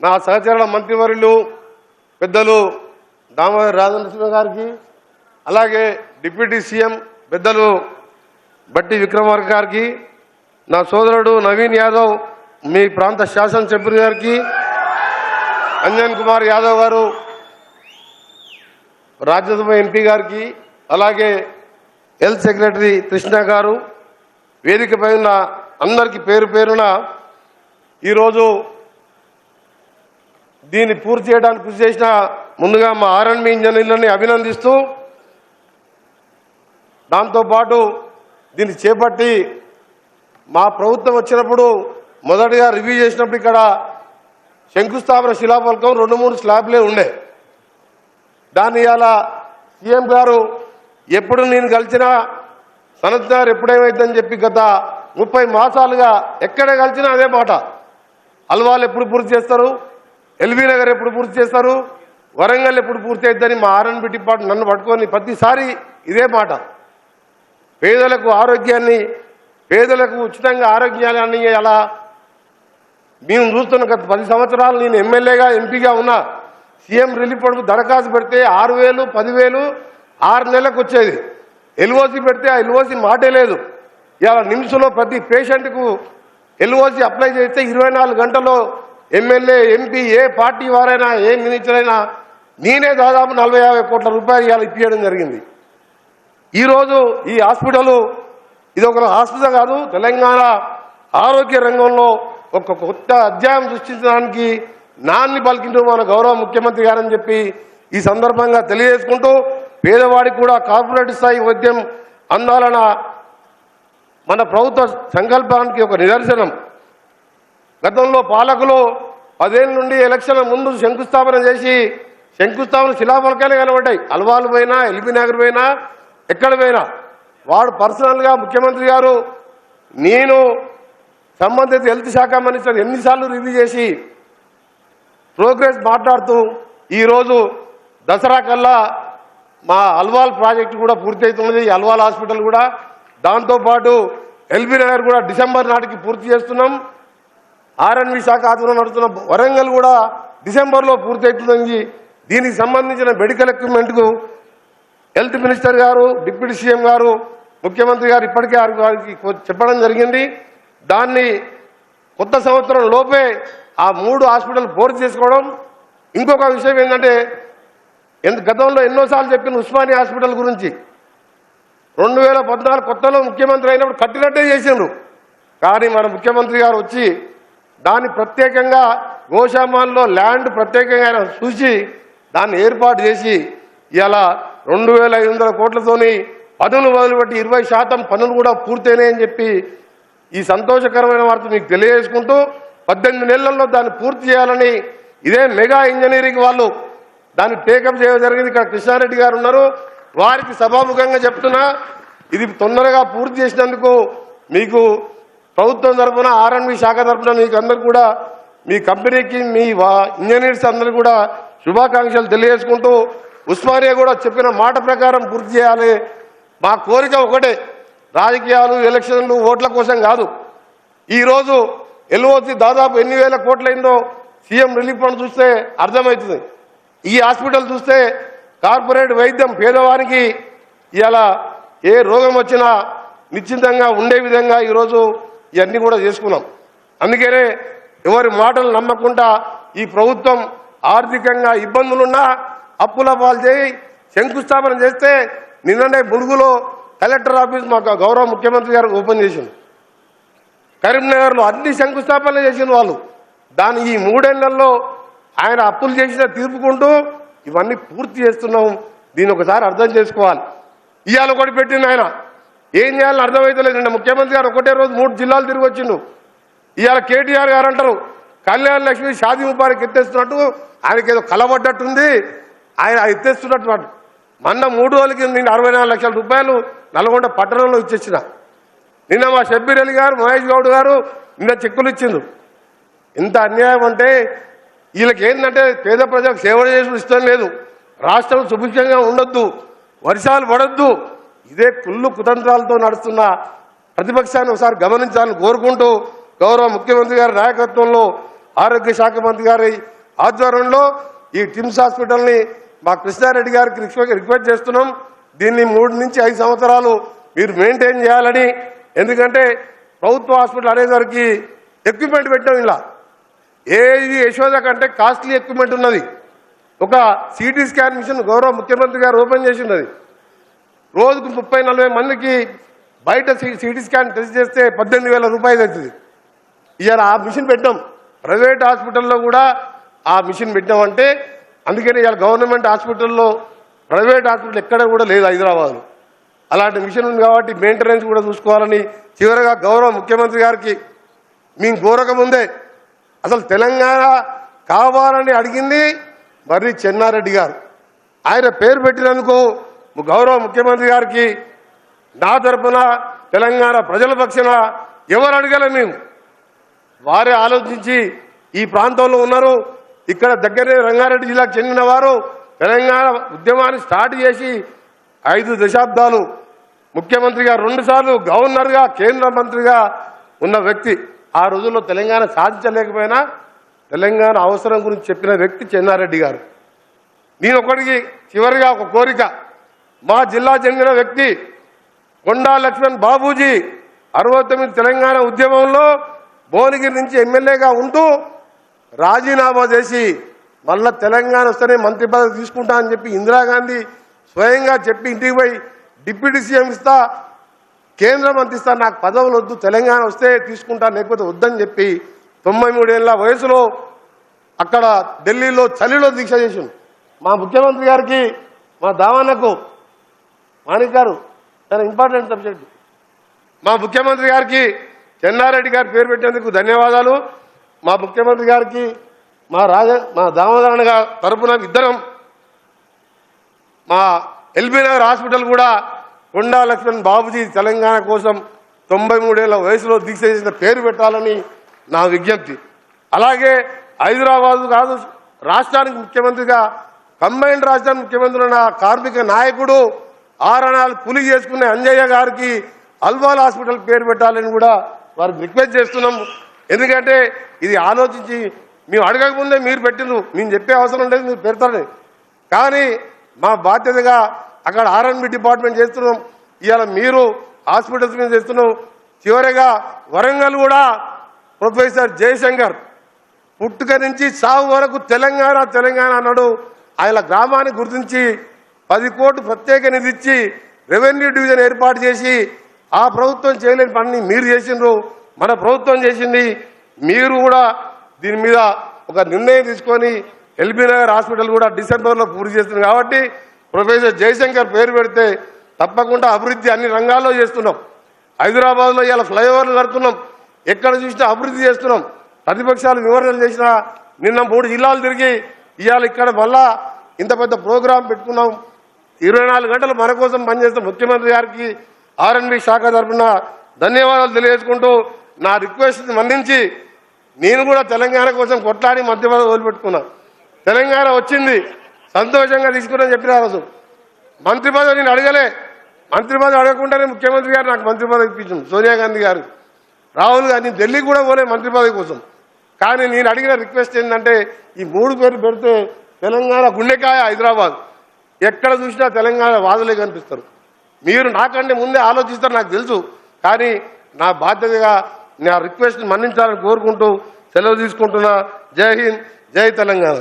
నా సహచర మంత్రివర్యులు పెద్దలు దామోదర్ రాజనరసింహ గారికి, అలాగే డిప్యూటీ సీఎం పెద్దలు బట్టి విక్రమార్క గారికి, నా సోదరుడు నవీన్ యాదవ్ మీ ప్రాంత శాసనసభ్యులు గారికి, అంజన్ కుమార్ యాదవ్ గారు రాజ్యసభ ఎంపీ గారికి, అలాగే హెల్త్ సెక్రటరీ కృష్ణ గారు, వేదికపై ఉన్న అందరికీ పేరు పేరున ఈరోజు దీన్ని పూర్తి చేయడానికి కృషి చేసిన ముందుగా మా ఆర్ఎండ్బి ఇంజనీర్లని అభినందిస్తూ, దాంతోపాటు దీన్ని చేపట్టి మా ప్రభుత్వం వచ్చినప్పుడు మొదటిగా రివ్యూ చేసినప్పుడు ఇక్కడ శంకుస్థాపన శిలాఫలకం 2-3 స్లాబ్లే ఉండే. దాన్ని ఇలా సీఎం గారు ఎప్పుడు నేను కలిసినా సనత్ గారు ఎప్పుడేమైందని చెప్పి గత 30 మాసాలుగా ఎక్కడ కలిసినా అదే మాట. అల్వాల్ ఎప్పుడు పూర్తి చేస్తారు, ఎల్బీ నగర్ ఎప్పుడు పూర్తి చేస్తారు, వరంగల్ ఎప్పుడు పూర్తి అవుతుందని మా ఆర్ఎండ్బి డిపార్ట్మెంట్ నన్ను పట్టుకొని ప్రతిసారి ఇదే మాట. పేదలకు ఆరోగ్యాన్ని, పేదలకు ఉచితంగా ఆరోగ్యాన్ని అలా మేము చూస్తున్న గత 10 సంవత్సరాలు నేను ఎమ్మెల్యేగా ఎంపీగా ఉన్నా. సీఎం రిలీఫ్ ఫండ్ దరఖాస్తు పెడితే 6,000, 10,000 6 నెలలకు వచ్చేది. ఎల్ఓసి పెడితే ఆ ఎల్ఓసి మాటే లేదు. ఇవాళ నిమిషంలో ప్రతి పేషెంట్కు ఎల్ఓసి అప్లై చేస్తే 24 గంటల్లో ఎమ్మెల్యే, ఎంపీ, ఏ పార్టీ వారైనా, ఏ మినిస్టర్ అయినా నేనే దాదాపు 40-50 కోట్ల రూపాయలు ఇవాళ ఇప్పించడం జరిగింది. ఈరోజు ఈ హాస్పిటల్ ఇది ఒక హాస్పిటల్ కాదు, తెలంగాణ ఆరోగ్య రంగంలో ఒక కొత్త అధ్యాయం సృష్టించడానికి నాన్ని పలికింటూ మన గౌరవ ముఖ్యమంత్రి గారని చెప్పి ఈ సందర్భంగా తెలియజేసుకుంటూ, పేదవాడికి కూడా కార్పొరేట్ స్థాయి వైద్యం అందాలన్న మన ప్రభుత్వ సంకల్పానికి ఒక నిదర్శనం. గతంలో పాలకులు 10 ఏళ్ళ నుండి ఎలక్షన్ల ముందు శంకుస్థాపన చేసి శంకుస్థాపన శిలాఫలకాలే కనబడ్డాయి. అల్వాల్ పోయినా, ఎల్బీ నగర్ పోయినా, ఎక్కడ పోయినా వాడు పర్సనల్గా ముఖ్యమంత్రి గారు నేను సంబంధిత హెల్త్ శాఖ మినిస్టర్ ఎన్నిసార్లు రివ్యూ చేసి ప్రోగ్రెస్ మాట్లాడుతూ ఈరోజు దసరా కల్లా మా అల్వాల్ ప్రాజెక్టు కూడా పూర్తి అవుతున్నది. అల్వాల్ హాస్పిటల్ కూడా, దాంతోపాటు ఎల్బీ నగర్ కూడా డిసెంబర్ నాటికి పూర్తి చేస్తున్నాం. ఆర్ఎండ్బి శాఖ ఆధ్వర్యంలో నడుస్తున్న వరంగల్ కూడా డిసెంబర్లో పూర్తి అవుతుంది. దీనికి సంబంధించిన మెడికల్ ఎక్విప్మెంట్కు హెల్త్ మినిస్టర్ గారు, డిప్యూటీ సీఎం గారు, ముఖ్యమంత్రి గారు ఇప్పటికే వారికి చెప్పడం జరిగింది. దాన్ని కొత్త సంవత్సరం లోపే ఆ 3 హాస్పిటల్ పూర్తి చేసుకోవడం. ఇంకొక విషయం ఏంటంటే, గతంలో ఎన్నోసార్లు చెప్పిన ఉస్మానియా హాస్పిటల్ గురించి 2014 కొత్తలో ముఖ్యమంత్రి అయినప్పుడు కట్టినట్టే చేసిండ్రు. కానీ మన ముఖ్యమంత్రి గారు వచ్చి దాన్ని ప్రత్యేకంగా గోశామాన్లో ల్యాండ్ ప్రత్యేకంగా ఆయన చూసి దాన్ని ఏర్పాటు చేసి ఇలా 2,500 కోట్లతోని పనులు మొదలుపెట్టి 20% పనులు కూడా పూర్తయినాయని చెప్పి ఈ సంతోషకరమైన వార్త మీకు తెలియజేసుకుంటూ 18 నెలల్లో దాన్ని పూర్తి చేయాలని ఇదే మెగా ఇంజనీరింగ్ వాళ్ళు దాన్ని టేకప్ చేయడం జరిగింది. ఇక్కడ కృష్ణారెడ్డి గారు ఉన్నారు, వారికి సభాముఖంగా చెప్తున్నా, ఇది తొందరగా పూర్తి చేసినందుకు మీకు ప్రభుత్వం తరఫున, ఆర్ఎండ్బి శాఖ తరఫున మీకు అందరు కూడా, మీ కంపెనీకి, మీ ఇంజనీర్స్ అందరూ కూడా శుభాకాంక్షలు తెలియజేసుకుంటూ, ఉస్మానియా కూడా చెప్పిన మాట ప్రకారం పూర్తి చేయాలి. మా కోరిక ఒకటే, రాజకీయాలు, ఎలక్షన్లు, ఓట్ల కోసం కాదు. ఈరోజు ఎల్ఓసి దాదాపు ఎన్ని వేల కోట్లయిందో సీఎం రిలీఫ్ ఫండ్ చూస్తే అర్థమవుతుంది. ఈ హాస్పిటల్ చూస్తే కార్పొరేట్ వైద్యం పేదవారికి ఇలా ఏ రోగం వచ్చినా నిశ్చింతంగా ఉండే విధంగా ఈరోజు ఇవన్నీ కూడా చేసుకున్నాం. అందుకనే ఎవరి మాటలు నమ్మకుండా ఈ ప్రభుత్వం ఆర్థికంగా ఇబ్బందులున్నా అప్పుల పాలు చేయి శంకుస్థాపన చేస్తే నిన్ననే బురుగులో కలెక్టర్ ఆఫీస్ మాకు గౌరవ ముఖ్యమంత్రి గారు ఓపెన్ చేసింది. కరీంనగర్లో అన్ని శంకుస్థాపనలు చేసిన వాళ్ళు. దాని ఈ 3 ఏళ్లలో ఆయన అప్పులు చేసిన తీర్పుకుంటూ ఇవన్నీ పూర్తి చేస్తున్నాం. దీన్ని ఒకసారి అర్థం చేసుకోవాలి. ఇవాళ ఒకటి పెట్టింది ఆయన, ఏం చేయాలని అర్థమవుతలేదు. ముఖ్యమంత్రి గారు ఒకటే రోజు 3 జిల్లాలు తిరిగి వచ్చిండు. ఇవాళ కేటీఆర్ గారు అంటారు కళ్యాణ లక్ష్మి షాదీ ముబారక్ ఎత్తేస్తున్నట్టు, ఆయనకి ఏదో కలబడ్డట్టుంది, ఆయన ఎత్తేస్తున్నట్టు. మొన్న 3 రోజులకి నేను 64 లక్షల రూపాయలు నల్గొండ పట్టణంలో ఇచ్చేసిన. నిన్న మా షబ్బీర్ అలీ గారు, మహేష్ గౌడ్ గారు నిన్న చెక్కులు ఇచ్చిండ్రు. ఇంత అన్యాయం అంటే వీళ్ళకి ఏంటంటే పేద ప్రజలకు సేవ చేసిన ఇష్టం లేదు, రాష్ట్రం సుభిక్షంగా ఉండొద్దు, వర్షాలు పడొద్దు, ఇదే కుళ్ళు కుతంత్రాలతో నడుస్తున్న ప్రతిపక్షాన్ని ఒకసారి గమనించాలని కోరుకుంటూ, గౌరవ ముఖ్యమంత్రి గారి నాయకత్వంలో ఆరోగ్య శాఖ మంత్రి గారి ఆధ్వర్యంలో ఈ టిమ్స్ హాస్పిటల్ని మా కృష్ణారెడ్డి గారికి రిక్వెస్ట్ చేస్తున్నాం. దీన్ని 3 నుంచి 5 సంవత్సరాలు మీరు మెయింటైన్ చేయాలని. ఎందుకంటే ప్రభుత్వ హాస్పిటల్ అనేసరికి ఎక్విప్మెంట్ పెట్టాం. ఇలా ఏది యశోద కంటే కాస్ట్లీ ఎక్విప్మెంట్ ఉన్నది. ఒక సిటీ స్కాన్ మిషన్ గౌరవ ముఖ్యమంత్రి గారు ఓపెన్ చేసి ఉన్నది. రోజుకు 30-40 మందికి బయట సిటీ స్కాన్ టెస్ట్ చేస్తే 18,000 రూపాయలు అవుతుంది. ఇవాళ ఆ మిషన్ పెట్టాం. ప్రైవేట్ హాస్పిటల్లో కూడా ఆ మిషన్ పెట్టామంటే అందుకని ఇవాళ గవర్నమెంట్ హాస్పిటల్లో ప్రైవేట్ హాస్పిటల్ ఎక్కడ కూడా లేదు హైదరాబాద్లో. అలాంటి మిషన్ ఉంది కాబట్టి మెయింటెనెన్స్ కూడా చూసుకోవాలని చివరిగా గౌరవ ముఖ్యమంత్రి గారికి మేము కోరకముందే అసలు తెలంగాణ కావాలని అడిగింది మర్రి చెన్నారెడ్డి గారు. ఆయన పేరు పెట్టినందుకు గౌరవ ముఖ్యమంత్రి గారికి నా తరపున తెలంగాణ ప్రజల పక్షాన ఎవరు అడగలే, మేము వారే ఆలోచించి ఈ ప్రాంతంలో ఉన్నారు. ఇక్కడ దగ్గరే రంగారెడ్డి జిల్లాకు చెందిన వారు తెలంగాణ ఉద్యమాన్ని స్టార్ట్ చేసి 5 దశాబ్దాలు ముఖ్యమంత్రిగా 2 సార్లు గవర్నర్గా కేంద్ర మంత్రిగా ఉన్న వ్యక్తి. ఆ రోజుల్లో తెలంగాణ సాధించలేకపోయినా తెలంగాణ అవసరం గురించి చెప్పిన వ్యక్తి చెన్నారెడ్డి గారు. నేను ఒకటికి చివరిగా ఒక కోరిక, మా జిల్లా చెందిన వ్యక్తి కొండా లక్ష్మణ్ బాబూజీ 69 తెలంగాణ ఉద్యమంలో భువనగిరి నుంచి ఎమ్మెల్యేగా ఉంటూ రాజీనామా చేసి మళ్ళా తెలంగాణ వస్తేనే మంత్రి పదవి తీసుకుంటా అని చెప్పి ఇందిరాగాంధీ స్వయంగా చెప్పి ఇంటికి పోయి డిప్యూటీ సీఎం ఇస్తా, కేంద్ర మంత్రి ఇస్తా, నాకు పదవులు వద్దు, తెలంగాణ వస్తే తీసుకుంటా లేకపోతే వద్దని చెప్పి 93 ఏళ్ల వయసులో అక్కడ ఢిల్లీలో చలిలో దీక్ష చేసింది. మా ముఖ్యమంత్రి గారికి మా దావన్నకు మాణిక్ గారు చాలా ఇంపార్టెంట్ సబ్జెక్ట్. మా ముఖ్యమంత్రి గారికి చెన్నారెడ్డి గారి పేరు పెట్టేందుకు ధన్యవాదాలు. మా ముఖ్యమంత్రి గారికి మా దామోదరణ గారి తరపున ఇద్దరం మా ఎల్బీ నగర్ హాస్పిటల్ కూడా కొండా లక్ష్మణ్ బాబుజీ తెలంగాణ కోసం 93 ఏళ్ల వయసులో దీక్ష చేసిన పేరు పెట్టాలని నా విజ్ఞప్తి. అలాగే హైదరాబాద్ కాదు రాష్ట్రానికి ముఖ్యమంత్రిగా కంబైన్డ్ రాష్ట్రానికి ముఖ్యమంత్రి ఉన్న కార్మిక నాయకుడు ఆరణాలు పులి చేసుకునే అంజయ్య గారికి అల్వాల్ హాస్పిటల్ పేరు పెట్టాలని కూడా వారికి రిక్వెస్ట్ చేస్తున్నాం. ఎందుకంటే ఇది ఆలోచించి మేము అడగకముందే మీరు పెట్టిండ్రు, మేము చెప్పే అవసరం లేదు, మీరు పెడతారని. కానీ మా బాధ్యతగా అక్కడ R&B డిపార్ట్మెంట్ చేస్తున్నాం. ఇవాళ మీరు హాస్పిటల్స్ మీద చేస్తున్నాం. చివరిగా వరంగల్ కూడా ప్రొఫెసర్ జయశంకర్ పుట్టుక నుంచి సాగు వరకు తెలంగాణ తెలంగాణ అన్నాడు. ఆయన గ్రామాన్ని గుర్తించి 10 కోట్లు ప్రత్యేక నిధి ఇచ్చి రెవెన్యూ డివిజన్ ఏర్పాటు చేసి ఆ ప్రభుత్వం చేయలేని పనిని మీరు చేసిండ్రు, మన ప్రభుత్వం చేసింది. మీరు కూడా దీని మీద ఒక నిర్ణయం తీసుకొని ఎల్బీ నగర్ హాస్పిటల్ కూడా డిసెంబర్లో పూర్తి చేస్తుంది. కాబట్టి ప్రొఫెసర్ జయశంకర్ పేరు పెడితే తప్పకుండా అభివృద్ధి అన్ని రంగాల్లో చేస్తున్నాం. హైదరాబాద్లో ఇవాళ ఫ్లైఓవర్లు కడుతున్నాం, ఎక్కడ చూసినా అభివృద్ధి చేస్తున్నాం. ప్రతిపక్షాలు విమర్శలు చేసినా నిన్న 3 జిల్లాలు తిరిగి ఇవాళ ఇక్కడ మళ్ళా ఇంత పెద్ద ప్రోగ్రాం పెట్టుకున్నాం. 24 గంటలు మన కోసం పనిచేస్తున్న ముఖ్యమంత్రి గారికి R&B శాఖ తరఫున ధన్యవాదాలు తెలియజేసుకుంటూ నా రిక్వెస్ట్ మన్నించి నేను కూడా తెలంగాణ కోసం కొట్లాడి మంత్రి పదవి వదిలిపెట్టుకున్నా. తెలంగాణ వచ్చింది సంతోషంగా తీసుకుని చెప్పిన రోజు మంత్రి పదవి నేను అడగలే. మంత్రి పదవి అడగకుండానే ముఖ్యమంత్రి గారు నాకు మంత్రి పదవి ఇప్పించింది. సోనియా గాంధీ గారు, రాహుల్ గాంధీ ఢిల్లీకి కూడా పోలే మంత్రి పదవి కోసం. కానీ నేను అడిగిన రిక్వెస్ట్ ఏంటంటే ఈ 3 పేర్లు పెడితే తెలంగాణ గుండెకాయ హైదరాబాద్, ఎక్కడ చూసినా తెలంగాణ వాదులే కనిపిస్తారు. మీరు నాకంటే ముందే ఆలోచిస్తారు నాకు తెలుసు. కానీ నా బాధ్యతగా నా రిక్వెస్ట్ మన్నించాలని కోరుకుంటూ సెలవు తీసుకుంటున్నా. జై హింద్, జై తెలంగాణ.